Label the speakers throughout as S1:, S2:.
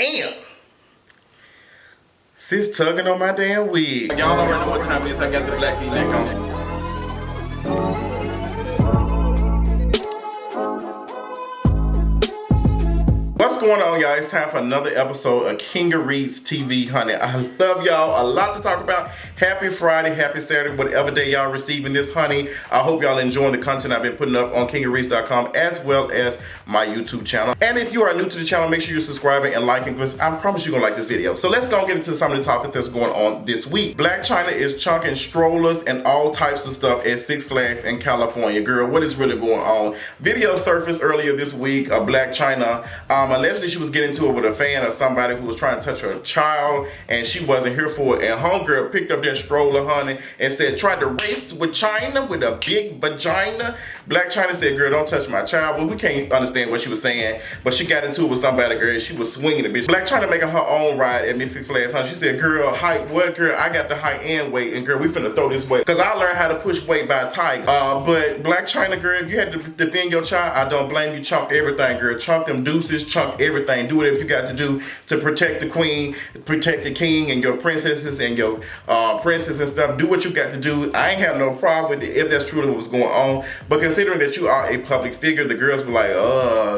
S1: Damn. Sis tugging on my damn wig. Y'all already know what time it is. I got the black V-neck on. What's going on, y'all? It's time for another episode of King of Reads TV, honey. I love y'all. A lot to talk about. Happy Friday, happy Saturday, whatever day y'all receiving this, honey. I hope y'all enjoying the content I've been putting up on kingofreads.com as well as my YouTube channel. And if you are new to the channel, make sure you're subscribing and liking because I promise you're gonna like this video. So let's go and get into some of the topics that's going on this week. Blac Chyna is chunking strollers and all types of stuff at Six Flags in California. Girl, what is really going on? Video surfaced earlier this week of Blac Chyna. Allegedly she was getting into it with a fan or somebody who was trying to touch her child and she wasn't here for it. And homegirl picked up that stroller, honey, and said, tried to race with Chyna with a big vagina. Blac Chyna said, girl, don't touch my child. But we can't understand what she was saying. But she got into it with somebody, girl. She was swinging the bitch. Blac Chyna making her own ride at Six Flags, honey. She said, girl, height, what, girl? I got the height and weight. And girl, we finna throw this weight. Because I learned how to push weight by Tiger. But Blac Chyna, girl, if you had to defend your child, I don't blame you. Chunk everything, girl. Chunk them deuces, chunk everything. Do whatever you got to do to protect the queen, protect the king and your princesses and your princess and stuff. Do what you got to do. I ain't have no problem with it if that's truly what was going on. But considering that you are a public figure, the girls were like,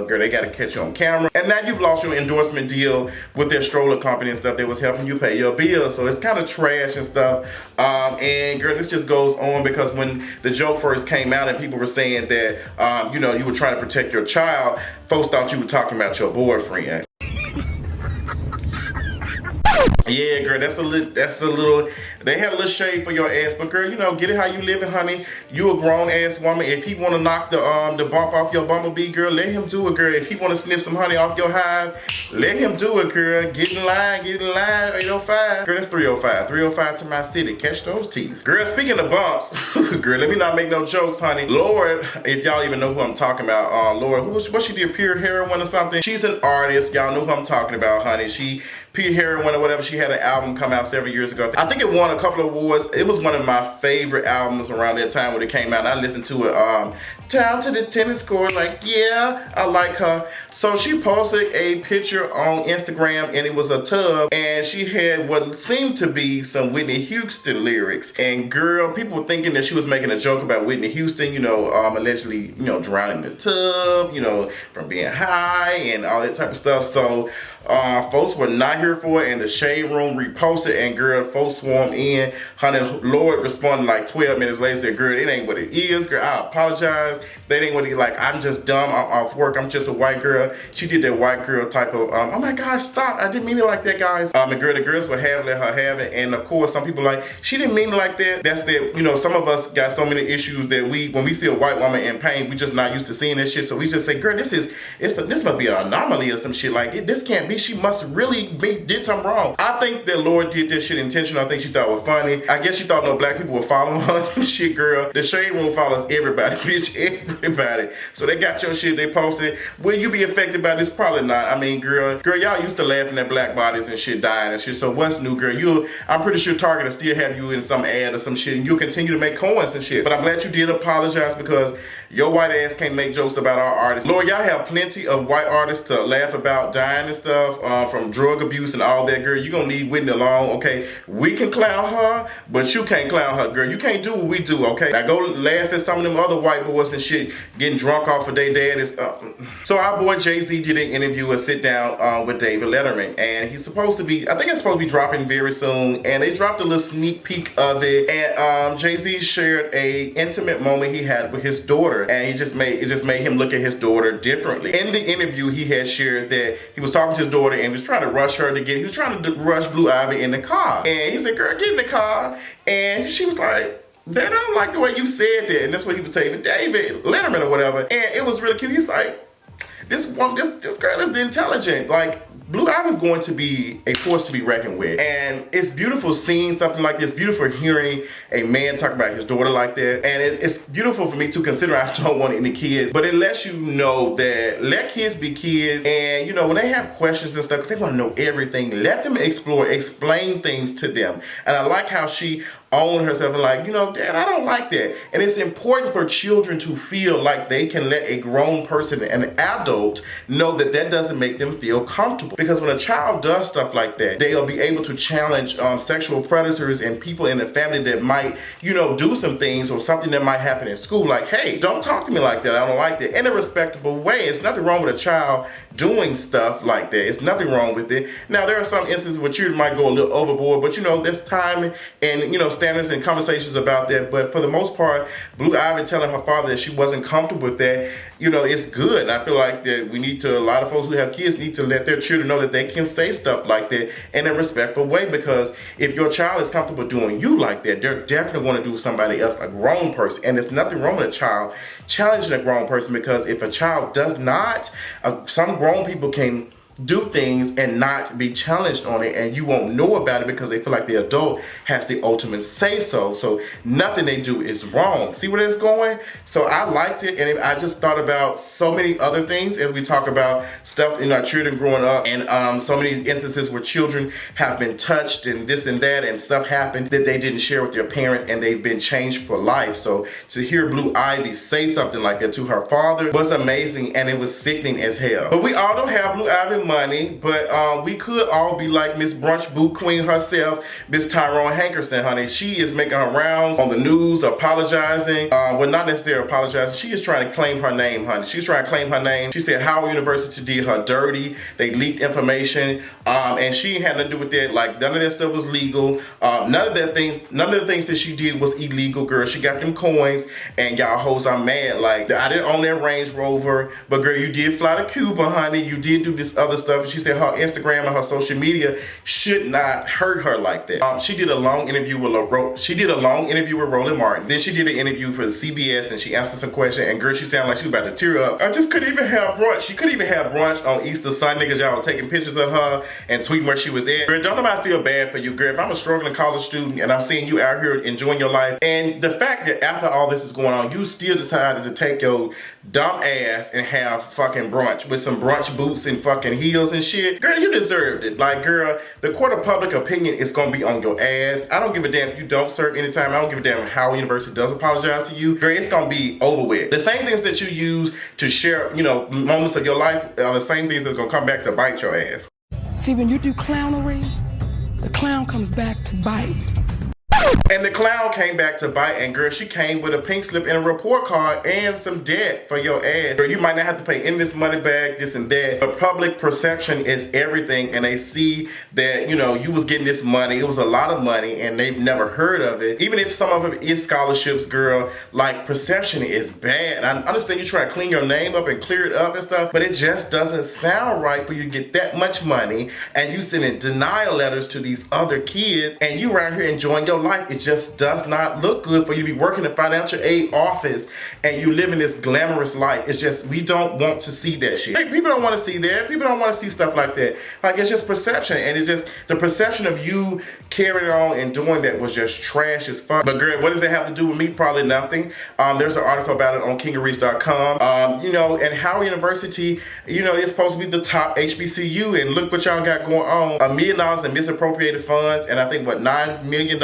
S1: girl, they got to catch you on camera. And now you've lost your endorsement deal with their stroller company and stuff that was helping you pay your bills. So it's kind of trash and stuff. And girl, this just goes on because when the joke first came out and people were saying that, you know, you were trying to protect your child, folks thought you were talking about your boyfriend. Yeah, girl, that's a little, they had a little shade for your ass, but girl, you know, get it how you living, honey. You a grown ass woman. If he wanna knock the bump off your bumblebee, girl, let him do it, girl. If he wanna sniff some honey off your hive, let him do it, girl. Get in line, 805. Girl, that's 305. 305 to my city. Catch those teeth. Girl, speaking of bumps, girl, let me not make no jokes, honey. Lorde, if y'all even know who I'm talking about, Lorde, what she did, pure heroin or something? She's an artist. Y'all know who I'm talking about, honey. She pure heroin or whatever. She had an album come out several years ago. I think it won a couple of awards. It was one of my favorite albums around that time when it came out. I listened to it down to the tennis court, like, yeah, I like her. So she posted a picture on Instagram and it was a tub and she had what seemed to be some Whitney Houston lyrics. And girl, people were thinking that she was making a joke about Whitney Houston, you know, allegedly, you know, drowning in the tub, you know, from being high and all that type of stuff. So folks were not here for it and the shade room reposted and girl, folks swarmed in. Honey, Lorde responded like 12 minutes later, said, girl, it ain't what it is, girl, I apologize. That ain't what he like, I'm just dumb, I'm off work, I'm just a white girl. She did that white girl type of, oh my gosh, stop, I didn't mean it like that, guys. And girl, the girls would let her have it. And of course, some people like, she didn't mean it like that. That's that, you know, some of us got so many issues that when we see a white woman in pain, we just not used to seeing that shit. So we just say, girl, this must be an anomaly or some shit. Like, this can't be, she must really did something wrong. I think that Lorde did this shit intentional. I think she thought it was funny. I guess she thought no black people were following her. Shit, girl. The shade room follows everybody, bitch, everybody. So they got your shit, they posted. Will you be affected by this? Probably not. I mean, girl, y'all used to laughing at black bodies and shit dying and shit. So what's new, girl? I'm pretty sure Target will still have you in some ad or some shit and you'll continue to make coins and shit. But I'm glad you did apologize because your white ass can't make jokes about our artists. Lord, y'all have plenty of white artists to laugh about dying and stuff from drug abuse and all that, girl. You gonna leave Whitney alone, okay? We can clown her, but you can't clown her, girl. You can't do what we do, okay? Now go laugh at some of them other white boys and shit getting drunk off of their daddies. So our boy Jay-Z did an interview, a sit down with David Letterman, and he's supposed to be, I think it's supposed to be dropping very soon, and they dropped a little sneak peek of it, and Jay-Z shared a intimate moment he had with his daughter, and it just made him look at his daughter differently. In the interview, he had shared that he was talking to his daughter and he was trying to rush her he was trying to rush Blue Ivy in the car, and he said, girl, get in the car, and she was like, they don't like the way you said that. And that's what he was telling David Letterman or whatever. And it was really cute. He's like, this girl is intelligent. Like, Blue Ivy is going to be a force to be reckoned with. And it's beautiful seeing something like this, beautiful hearing a man talk about his daughter like that. And it's beautiful for me to consider I don't want any kids, but it lets you know that let kids be kids. And you know, when they have questions and stuff, because they want to know everything, let them explore, explain things to them. And I like how she own herself and like, you know, Dad, I don't like that. And it's important for children to feel like they can let a grown person, an adult, know that that doesn't make them feel comfortable. Because when a child does stuff like that, they'll be able to challenge sexual predators and people in the family that might, you know, do some things or something that might happen in school. Like, hey, don't talk to me like that. I don't like that. In a respectable way. It's nothing wrong with a child doing stuff like that. It's nothing wrong with it. Now, there are some instances where children might go a little overboard, but you know, there's time and, you know, standards and conversations about that. But for the most part, Blue Ivy telling her father that she wasn't comfortable with that, you know, it's good. And I feel like that we need to, a lot of folks who have kids need to let their children know that they can say stuff like that in a respectful way, because if your child is comfortable doing you like that, they're definitely going to do somebody else, a grown person. And there's nothing wrong with a child challenging a grown person, because if a child does not, some grown people can do things and not be challenged on it, and you won't know about it because they feel like the adult has the ultimate say so. So nothing they do is wrong. See where it's going? So I liked it, and I just thought about so many other things as we talk about stuff in our children growing up, and so many instances where children have been touched and this and that, and stuff happened that they didn't share with their parents, and they've been changed for life. So to hear Blue Ivy say something like that to her father was amazing, and it was sickening as hell. But we all don't have Blue Ivy money, but we could all be like Miss Brunch Boot Queen herself, Miss Tyrone Hankerson, honey. She is making her rounds on the news, apologizing. Well, not necessarily apologizing. She is trying to claim her name, honey. She's trying to claim her name. She said Howard University did her dirty. They leaked information, and she had nothing to do with that. Like, none of that stuff was legal. None of the things that she did was illegal, girl. She got them coins, and y'all hoes are mad. Like, I didn't own that Range Rover, but girl, you did fly to Cuba, honey. You did do this other stuff. She said her Instagram and her social media should not hurt her like that. She did a long interview with Roland Martin. Then she did an interview for CBS, and she answered some questions. And girl, she sounded like she was about to tear up. I just couldn't even have brunch. She couldn't even have brunch on Easter Sunday because y'all were taking pictures of her and tweeting where she was at. Girl, don't nobody feel bad for you, girl. If I'm a struggling college student and I'm seeing you out here enjoying your life, and the fact that after all this is going on, you still decided to take your dumb ass and have fucking brunch with some brunch boots and fucking heels and shit. Girl, you deserved it. Like, girl, the court of public opinion is gonna be on your ass. I don't give a damn if you don't serve anytime. I don't give a damn if Howard University does apologize to you. Girl, it's gonna be over with. The same things that you use to share, you know, moments of your life are the same things that's gonna come back to bite your ass.
S2: See, when you do clownery, the clown comes back to bite.
S1: And the clown came back to bite, and girl, she came with a pink slip and a report card and some debt for your ass. Girl, you might not have to pay in this money back, this and that, but public perception is everything, and they see that, you know, you was getting this money. It was a lot of money, and they've never heard of it. Even if some of it is scholarships, girl, like, perception is bad. And I understand you try to clean your name up and clear it up and stuff, but it just doesn't sound right for you to get that much money, and you sending denial letters to these other kids, and you around here enjoying your life. It just does not look good for you to be working in a financial aid office and you living this glamorous life. It's just, we don't want to see that shit. Like, people don't want to see that. People don't want to see stuff like that. Like, it's just perception, and it's just the perception of you carrying on and doing that was just trash as fuck. But girl, what does it have to do with me? Probably nothing. There's an article about it on kingeries.com. You know, and Howard University, you know, it's supposed to be the top HBCU, and look what y'all got going on. $1 million in misappropriated funds, and I think what, $9 million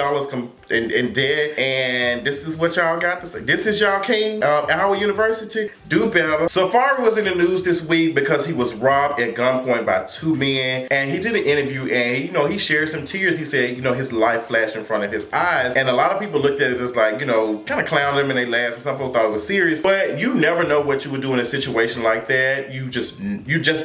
S1: in debt, and this is what y'all got to say. This is y'all king, Howard University. Do better. Saferee was in the news this week because he was robbed at gunpoint by 2 men, and he did an interview, and you know, he shared some tears. He said, you know, his life flashed in front of his eyes, and a lot of people looked at it as like, you know, kind of clowned him and they laughed, and some folks thought it was serious. But you never know what you would do in a situation like that. You just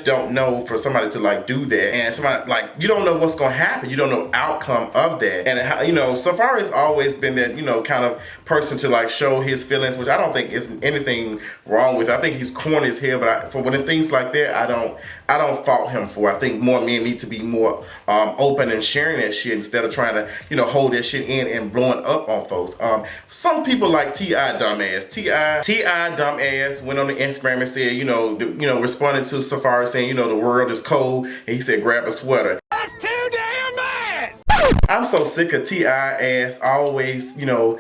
S1: don't know for somebody to like do that, and somebody like, you don't know what's gonna happen. You don't know outcome of that, and you know, Saferee's always been that, you know, kind of person to like show his feelings, which I don't think is anything wrong with. I think he's corny as hell, but for when things like that, I don't fault him for. I think more men need to be more open and sharing that shit instead of trying to, you know, hold that shit in and blowing up on folks. Some people like T.I. dumbass. T.I. dumbass went on the Instagram and said, you know, responded to Saferee saying, you know, the world is cold, and he said, grab a sweater. That's too damn bad! I'm so sick of T.I. ass always, you know,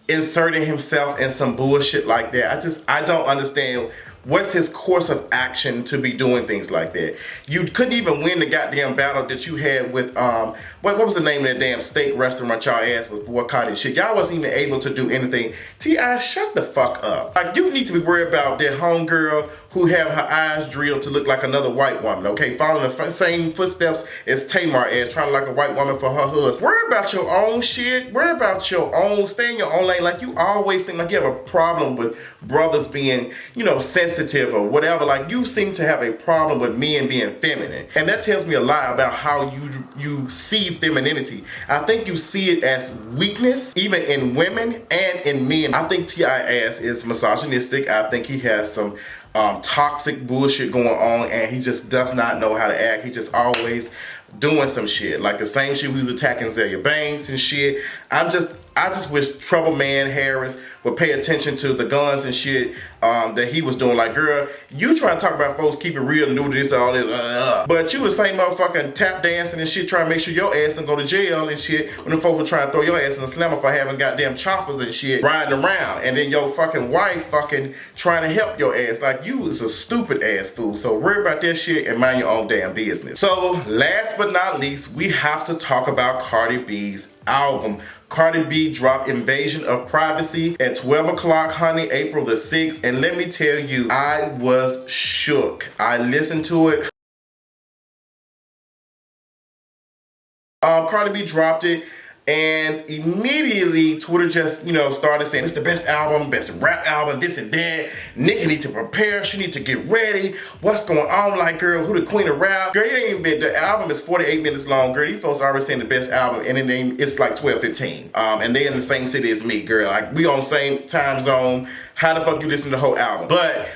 S1: inserting himself in some bullshit like that. I don't understand what's his course of action to be doing things like that? You couldn't even win the goddamn battle that you had with what was the name of that damn steak restaurant y'all ass was boycotting shit. Y'all wasn't even able to do anything. T.I, shut the fuck up. Like, you need to be worried about that homegirl who have her eyes drilled to look like another white woman, okay? Following the same footsteps as Tamar ass, trying to look like a white woman for her husband. Worry about your own shit. Worry about your own, stay in your own lane. Like, you always seem like you have a problem with brothers being, you know, sensitive or whatever. Like, you seem to have a problem with men being feminine. And that tells me a lot about how you see femininity. I think you see it as weakness, even in women and in men. I think T.I ass is misogynistic. I think he has some toxic bullshit going on, and he just does not know how to act. He just always doing some shit. Like the same shit we was attacking Zelia Banks and shit. I just wish Trouble Man Harris would pay attention to the guns and shit that he was doing. Like, girl, you trying to talk about folks keep it real and do this all this, but you the same motherfucking tap dancing and shit, trying to make sure your ass don't go to jail and shit when them folks were trying to throw your ass in the slammer for having goddamn choppers and shit riding around, and then your fucking wife fucking trying to help your ass. Like, you was a stupid ass fool. So worry about that shit and mind your own damn business. So last but not least, we have to talk about Cardi B's album. Cardi B dropped Invasion of Privacy at 12 o'clock, honey, April the 6th. And let me tell you, I was shook. I listened to it. Cardi B dropped it, and immediately Twitter just, you know, started saying it's the best album, best rap album, this and that. Nicki need to prepare, she need to get ready. What's going on? Like, girl, who the queen of rap? Girl, you ain't even been, the album is 48 minutes long, girl. These folks already saying the best album, and it's like 12:15. And they in the same city as me, girl. Like, we on the same time zone. How the fuck you listen to the whole album? But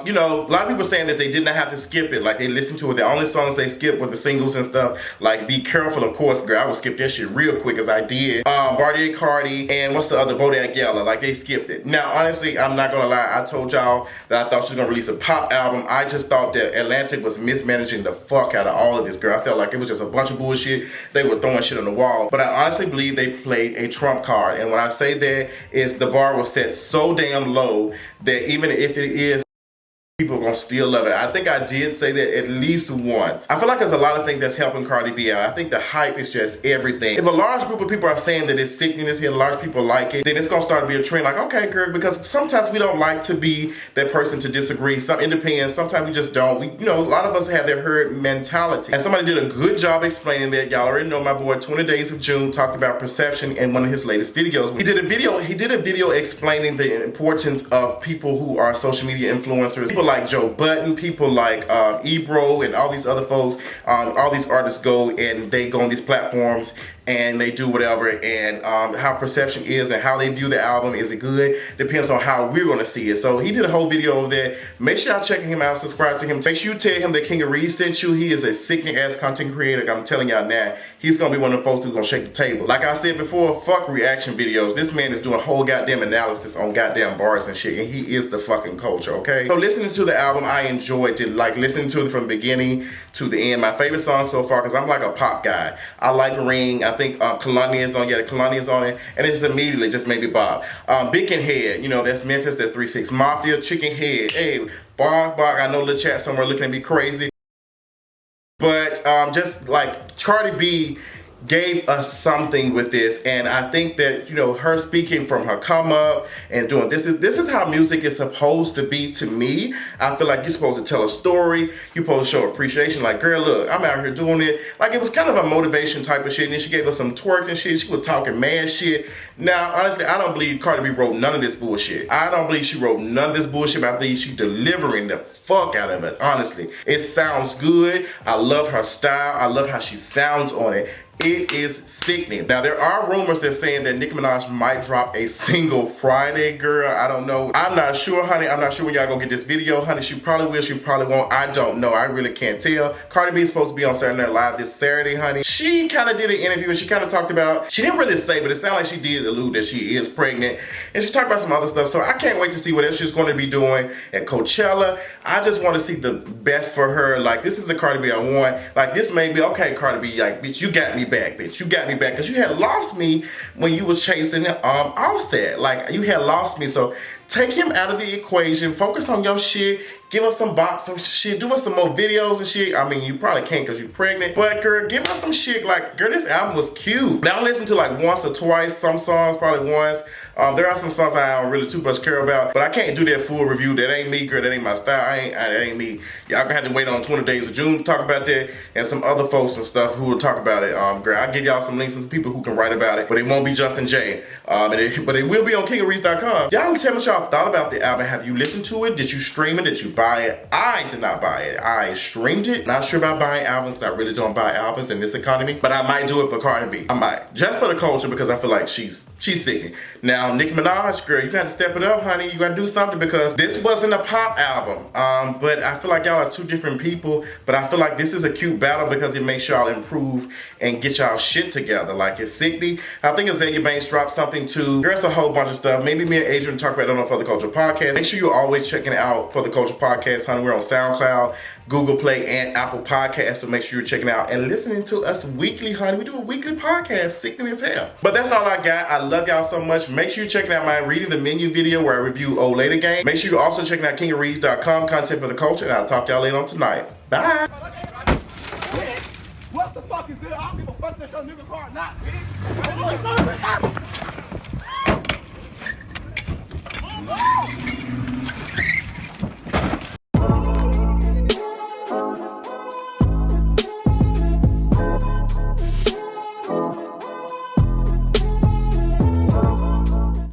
S1: you know, a lot of people saying that they did not have to skip it. Like, they listened to it. The only songs they skipped were the singles and stuff. Like, Be Careful, of course, girl. I would skip that shit real quick as I did. Bartier Cardi, and what's the other? Bodak Yellow. Like, they skipped it. Now, honestly, I'm not gonna lie. I told y'all that I thought she was gonna release a pop album. I just thought that Atlantic was mismanaging the fuck out of all of this, girl. I felt like it was just a bunch of bullshit. They were throwing shit on the wall. But I honestly believe they played a trump card. And when I say that, is the bar was set so damn low that even if it is, people are gonna still love it. I think I did say that at least once. I feel like there's a lot of things that's helping Cardi B out. I think the hype is just everything. If a large group of people are saying that it's sickening, and a large people like it, then it's gonna start to be a trend. Like, okay, girl, because sometimes we don't like to be that person to disagree. It depends. Sometimes we just don't. You know, a lot of us have that herd mentality. And somebody did a good job explaining that. Y'all already know my boy 20 Days of June talked about perception in one of his latest videos. He did a video explaining the importance of people who are social media influencers. People like Joe Budden, people like Ebro, and all these other folks, all these artists go and they go on these platforms and they do whatever, and how perception is and how they view the album. Is it good? Depends on how we're gonna see it. So he did a whole video of that. Make sure y'all checking him out, subscribe to him. Make sure you tell him that King of Reed sent you. He is a sickening ass content creator. I'm telling y'all now, he's gonna be one of the folks who's gonna shake the table. Like I said before, fuck reaction videos. This man is doing whole goddamn analysis on goddamn bars and shit, and he is the fucking culture, okay? So listening to the album, I enjoyed it. Like, listening to it from the beginning to the end. My favorite song so far, because I'm like a pop guy. I like Ring. I think Kalani is on, Kalani is on it, and it just immediately just made me bob. Big and Head, you know, that's Memphis, that's 3 6 Mafia, Chicken Head, hey, bark, I know the chat somewhere looking at me crazy. But just like Cardi B gave us something with this, and I think that, you know, her speaking from her come up and doing this is how music is supposed to be to me. I feel like you're supposed to tell a story, you're supposed to show appreciation. Like, girl, look, I'm out here doing it. Like, it was kind of a motivation type of shit, and then she gave us some twerk and shit. She was talking mad shit. Now, honestly, I don't believe Cardi B wrote none of this bullshit. I don't believe she wrote none of this bullshit, but I think she's delivering the fuck out of it, honestly. It sounds good. I love her style. I love how she sounds on it. It is sickening. Now, there are rumors that saying that Nicki Minaj might drop a single Friday, girl. I don't know. I'm not sure, honey. I'm not sure when y'all gonna get this video, honey. She probably will, she probably won't. I don't know. I really can't tell. Cardi B is supposed to be on Saturday Night Live this Saturday, honey. She kind of did an interview and she kind of talked about, she didn't really say, but it sounded like she did allude that she is pregnant. And she talked about some other stuff. So I can't wait to see what else she's going to be doing at Coachella. I just want to see the best for her. Like, this is the Cardi B I want. Like, this made me, okay, Cardi B, like, bitch, you got me back, bitch. You got me back, because you had lost me when you was chasing Offset. Like, you had lost me. So Take him out of the equation. Focus on your shit. Give us some bops, some shit. Do us some more videos and shit. I mean, you probably can't because you're pregnant. But, girl, give us some shit. Like, girl, this album was cute. Now, I listened to like once or twice. Some songs, probably once. There are some songs I don't really too much care about. But I can't do that full review. That ain't me, girl. That ain't my style. That ain't me. Y'all gonna have to wait on 20 Days of June to talk about that. And some other folks and stuff who will talk about it. Girl, I'll give y'all some links and some people who can write about it. But it won't be Justin J. But it will be on KingofReach.com. Y'all tell me what y'all thought about the album. Have you listened to it? Did you stream it? Did you buy it? I did not buy it. I streamed it. Not sure about buying albums. I really don't buy albums in this economy. But I might do it for Cardi B. I might. Just for the culture because I feel like she's sickening. Now, Nicki Minaj, girl, you got to step it up, honey. You got to do something because this wasn't a pop album. But I feel like y'all are two different people. But I feel like this is a cute battle because it makes y'all improve and get y'all shit together. Like, it's sickening. I think Azalea Banks dropped something too. There's a whole bunch of stuff. Maybe me and Adrian talk about it on the For the Culture podcast. Make sure you're always checking out For the Culture podcast, honey. We're on SoundCloud, Google Play, and Apple Podcasts. So make sure you're checking out and listening to us weekly, honey. We do a weekly podcast, sickening as hell. But that's all I got. I love y'all so much. Make sure you're checking out my Reading the Menu video where I review Old Lady Game. Make sure you're also checking out KingofReach.com, content for the culture, and I'll talk to y'all later on tonight. Bye.
S3: What the fuck is this? I don't give a fuck that your nigga car not, bitch.